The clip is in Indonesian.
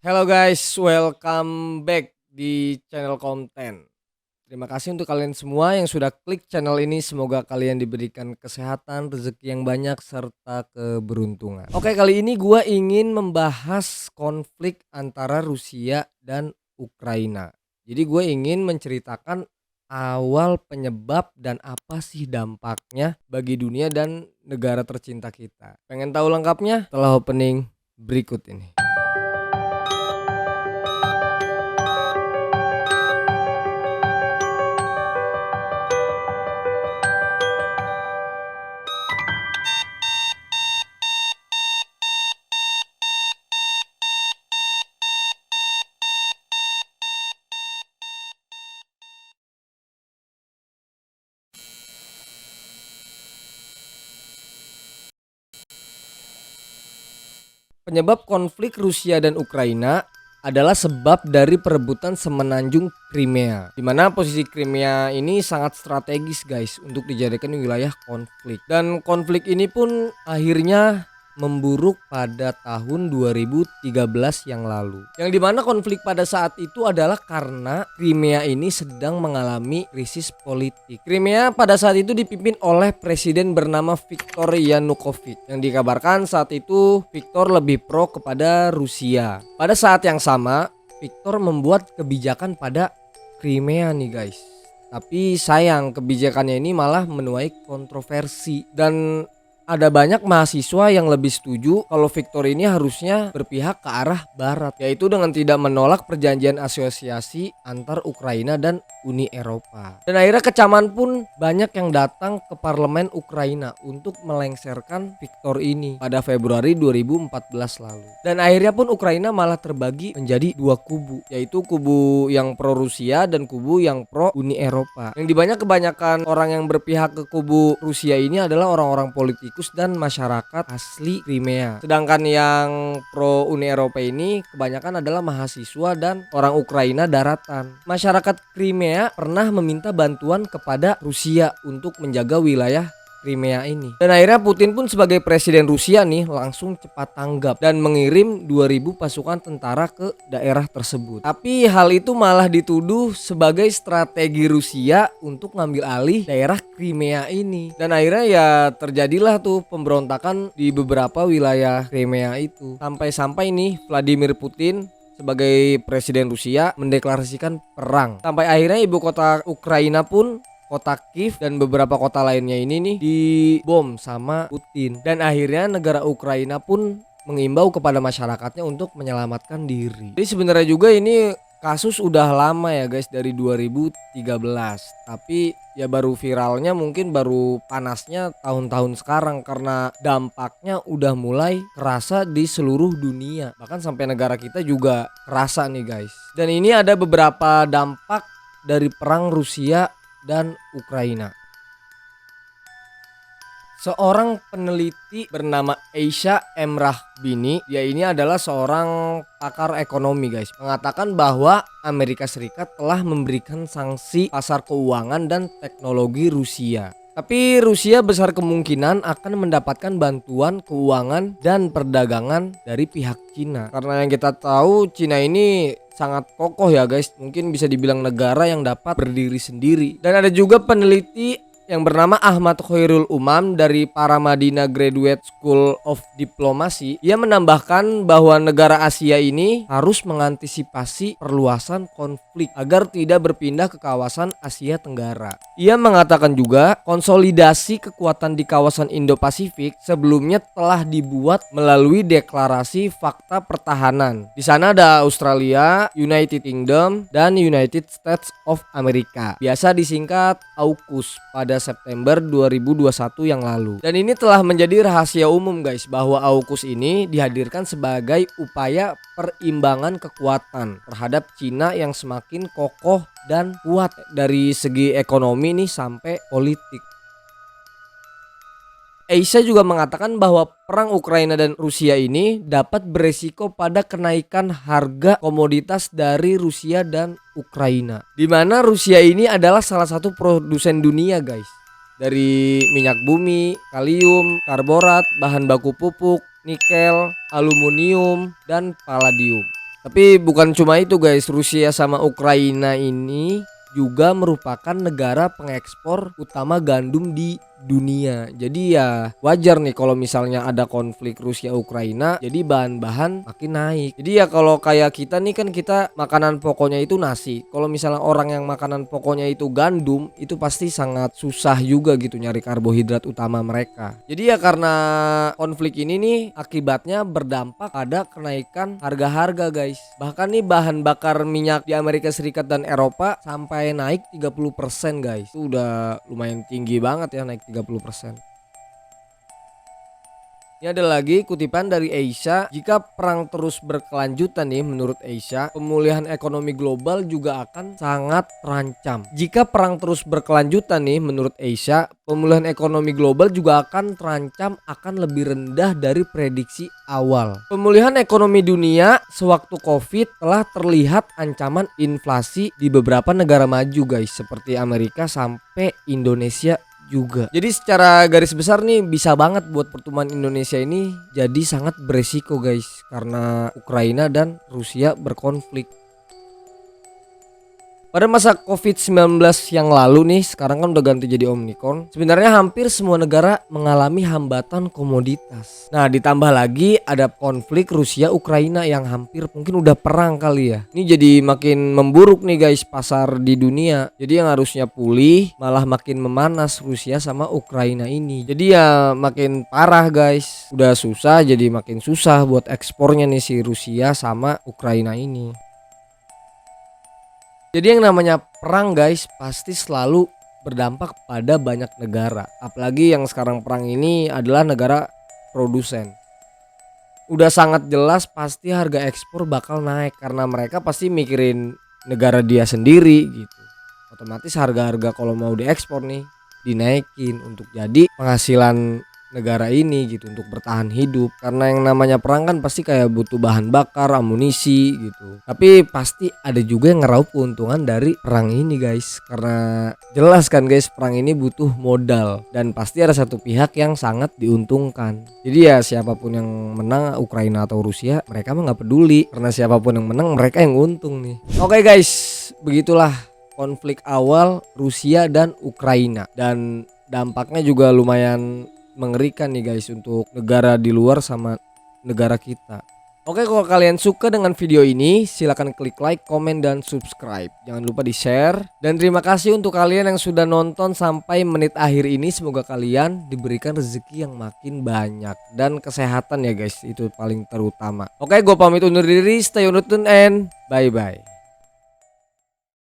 Hello guys, welcome back di channel konten. Terima kasih untuk kalian semua yang sudah klik channel ini. Semoga kalian diberikan kesehatan, rezeki yang banyak, serta keberuntungan. Oke, kali ini gua ingin membahas konflik antara Rusia dan Ukraina. Jadi gue ingin menceritakan awal penyebab dan apa sih dampaknya bagi dunia dan negara tercinta kita. Pengen tahu lengkapnya? Setelah opening berikut ini. Penyebab konflik Rusia dan Ukraina adalah sebab dari perebutan semenanjung Crimea, di mana posisi Crimea ini sangat strategis guys untuk dijadikan wilayah konflik. Dan konflik ini pun akhirnya memburuk pada tahun 2013 yang lalu. Yang dimana konflik pada saat itu adalah karena Crimea ini sedang mengalami krisis politik. Crimea pada saat itu dipimpin oleh presiden bernama Viktor Yanukovych, yang dikabarkan saat itu Viktor lebih pro kepada Rusia. Pada saat yang sama, Viktor membuat kebijakan pada Crimea nih guys. Tapi sayang, kebijakannya ini malah menuai kontroversi dan ada banyak mahasiswa yang lebih setuju kalau Viktor ini harusnya berpihak ke arah barat, yaitu dengan tidak menolak perjanjian asosiasi antar Ukraina dan Uni Eropa. Dan akhirnya kecaman pun banyak yang datang ke parlemen Ukraina untuk melengsarkan Viktor ini pada Februari 2014 lalu. Dan akhirnya pun Ukraina malah terbagi menjadi dua kubu, yaitu kubu yang pro Rusia dan kubu yang pro Uni Eropa. Yang kebanyakan orang yang berpihak ke kubu Rusia ini adalah orang-orang politik dan masyarakat asli Crimea. Sedangkan yang pro Uni Eropa ini kebanyakan adalah mahasiswa dan orang Ukraina daratan. Masyarakat Crimea pernah meminta bantuan kepada Rusia untuk menjaga wilayah Crimea ini. Dan akhirnya Putin pun sebagai presiden Rusia nih langsung cepat tanggap dan mengirim 2000 pasukan tentara ke daerah tersebut. Tapi hal itu malah dituduh sebagai strategi Rusia untuk ngambil alih daerah Crimea ini. Dan akhirnya ya terjadilah tuh pemberontakan di beberapa wilayah Crimea itu. Sampai-sampai nih Vladimir Putin sebagai presiden Rusia mendeklarasikan perang. Sampai akhirnya ibu kota Ukraina pun, kota Kiev dan beberapa kota lainnya ini nih dibom sama Putin. Dan akhirnya negara Ukraina pun mengimbau kepada masyarakatnya untuk menyelamatkan diri. Jadi sebenarnya juga ini kasus udah lama ya guys, dari 2013. Tapi ya baru viralnya mungkin baru panasnya tahun-tahun sekarang karena dampaknya udah mulai kerasa di seluruh dunia. Bahkan sampai negara kita juga kerasa nih guys. Dan ini ada beberapa dampak dari perang Rusia dan Ukraina. Seorang peneliti bernama Aisha Emrahbini, dia ini adalah seorang pakar ekonomi guys, mengatakan bahwa Amerika Serikat telah memberikan sanksi pasar keuangan dan teknologi Rusia. Tapi Rusia besar kemungkinan akan mendapatkan bantuan keuangan dan perdagangan dari pihak Cina. Karena yang kita tahu Cina ini sangat kokoh ya guys, mungkin bisa dibilang negara yang dapat berdiri sendiri. Dan ada juga peneliti yang bernama Ahmad Khairul Umam dari Paramadina Graduate School of Diplomacy. Ia menambahkan bahwa negara Asia ini harus mengantisipasi perluasan konflik agar tidak berpindah ke kawasan Asia Tenggara. Ia mengatakan juga konsolidasi kekuatan di kawasan Indo-Pasifik sebelumnya telah dibuat melalui deklarasi fakta pertahanan. Di sana ada Australia, United Kingdom, dan United States of America. Biasa disingkat AUKUS pada September 2021 yang lalu. Dan ini telah menjadi rahasia umum guys, bahwa AUKUS ini dihadirkan sebagai upaya perimbangan kekuatan terhadap Cina yang semakin kokoh dan kuat dari segi ekonomi nih sampai politik. Aisha juga mengatakan bahwa perang Ukraina dan Rusia ini dapat beresiko pada kenaikan harga komoditas dari Rusia dan Ukraina. Di mana Rusia ini adalah salah satu produsen dunia guys. Dari minyak bumi, kalium, karborat, bahan baku pupuk, nikel, aluminium, dan palladium. Tapi bukan cuma itu guys, Rusia sama Ukraina ini juga merupakan negara pengekspor utama gandum di dunia. Jadi ya wajar nih kalau misalnya ada konflik Rusia Ukraina, jadi bahan-bahan makin naik. Jadi ya kalau kayak kita nih kan kita makanan pokoknya itu nasi. Kalau misalnya orang yang makanan pokoknya itu gandum, itu pasti sangat susah juga gitu nyari karbohidrat utama mereka. Jadi ya karena konflik ini nih akibatnya berdampak pada kenaikan harga-harga guys. Bahkan nih bahan bakar minyak di Amerika Serikat dan Eropa sampai naik 30% guys. Itu udah lumayan tinggi banget ya, naik 30%. Ini ada lagi kutipan dari Asia, jika perang terus berkelanjutan nih menurut Asia, pemulihan ekonomi global juga akan sangat terancam. Jika perang terus berkelanjutan nih menurut Asia, pemulihan ekonomi global juga akan terancam akan lebih rendah dari prediksi awal. Pemulihan ekonomi dunia sewaktu Covid telah terlihat ancaman inflasi di beberapa negara maju guys, seperti Amerika sampai Indonesia juga. Jadi secara garis besar nih bisa banget buat pertumbuhan Indonesia ini jadi sangat beresiko guys, karena Ukraina dan Rusia berkonflik. Pada masa Covid-19 yang lalu nih, sekarang kan udah ganti jadi Omicron. Sebenarnya hampir semua negara mengalami hambatan komoditas. Nah, ditambah lagi ada konflik Rusia Ukraina yang hampir mungkin udah perang kali ya. Ini jadi makin memburuk nih guys pasar di dunia. Jadi yang harusnya pulih malah makin memanas Rusia sama Ukraina ini. Jadi ya makin parah guys. Udah susah jadi makin susah buat ekspornya nih si Rusia sama Ukraina ini. Jadi yang namanya perang guys pasti selalu berdampak pada banyak negara. Apalagi yang sekarang perang ini adalah negara produsen. Udah sangat jelas pasti harga ekspor bakal naik karena mereka pasti mikirin negara dia sendiri gitu. Otomatis harga-harga kalau mau diekspor nih dinaikin untuk jadi penghasilan negara ini gitu, untuk bertahan hidup. Karena yang namanya perang kan pasti kayak butuh bahan bakar, amunisi gitu. Tapi pasti ada juga yang ngeraup keuntungan dari perang ini guys. Karena jelas kan guys, perang ini butuh modal dan pasti ada satu pihak yang sangat diuntungkan. Jadi ya siapapun yang menang, Ukraina atau Rusia, mereka mah nggak peduli karena siapapun yang menang mereka yang untung nih. Oke guys, begitulah konflik awal Rusia dan Ukraina, dan dampaknya juga lumayan mengerikan nih guys untuk negara di luar sama negara kita. Oke, kalau kalian suka dengan video ini silahkan klik like, komen, dan subscribe. Jangan lupa di share. Dan terima kasih untuk kalian yang sudah nonton sampai menit akhir ini. Semoga kalian diberikan rezeki yang makin banyak dan kesehatan ya guys, itu paling terutama. Oke, gue pamit undur diri. Stay on tune and bye bye.